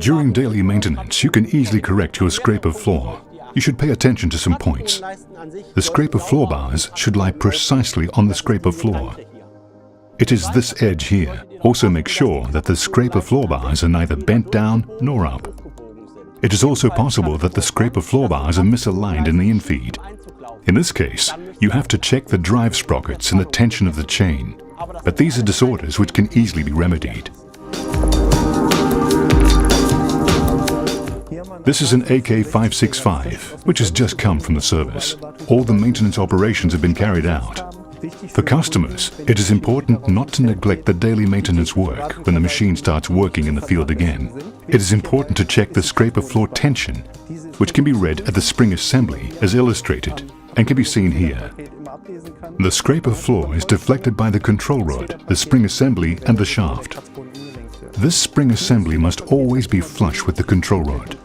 During daily maintenance, you can easily correct your scraper floor. You should pay attention to some points. The scraper floor bars should lie precisely on the scraper floor. It is this edge here. Also make sure that the scraper floor bars are neither bent down nor up. It is also possible that the scraper floor bars are misaligned in the infeed. In this case, you have to check the drive sprockets and the tension of the chain. But these are disorders which can easily be remedied. This is an AK565, which has just come from the service. All the maintenance operations have been carried out. For customers, it is important not to neglect the daily maintenance work when the machine starts working in the field again. It is important to check the scraper floor tension, which can be read at the spring assembly as illustrated and can be seen here. The scraper floor is deflected by the control rod, the spring assembly and the shaft. This spring assembly must always be flush with the control rod.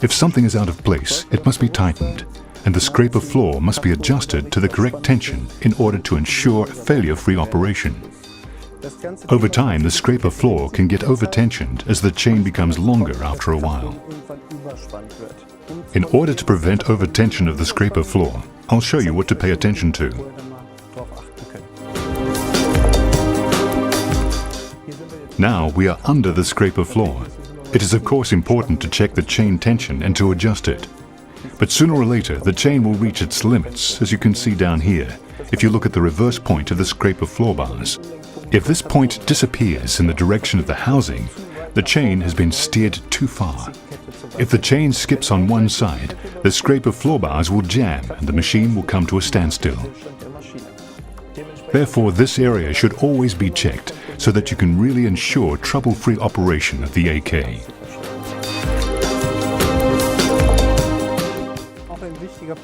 If something is out of place, it must be tightened, and the scraper floor must be adjusted to the correct tension in order to ensure failure-free operation. Over time, the scraper floor can get over-tensioned as the chain becomes longer after a while. In order to prevent over-tension of the scraper floor, I'll show you what to pay attention to. Now we are under the scraper floor. It is of course important to check the chain tension and to adjust it. But sooner or later, the chain will reach its limits, as you can see down here, if you look at the reverse point of the scraper floor bars. If this point disappears in the direction of the housing, the chain has been steered too far. If the chain skips on one side, the scraper floor bars will jam and the machine will come to a standstill. Therefore, this area should always be checked so that you can really ensure trouble-free operation of the AK.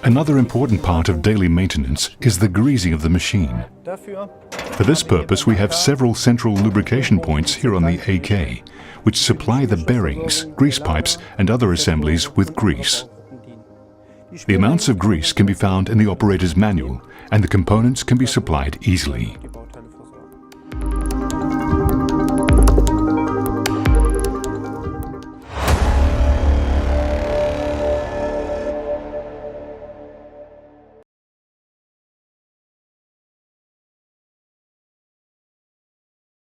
Another important part of daily maintenance is the greasing of the machine. For this purpose, we have several central lubrication points here on the AK, which supply the bearings, grease pipes and other assemblies with grease. The amounts of grease can be found in the operator's manual, and the components can be supplied easily.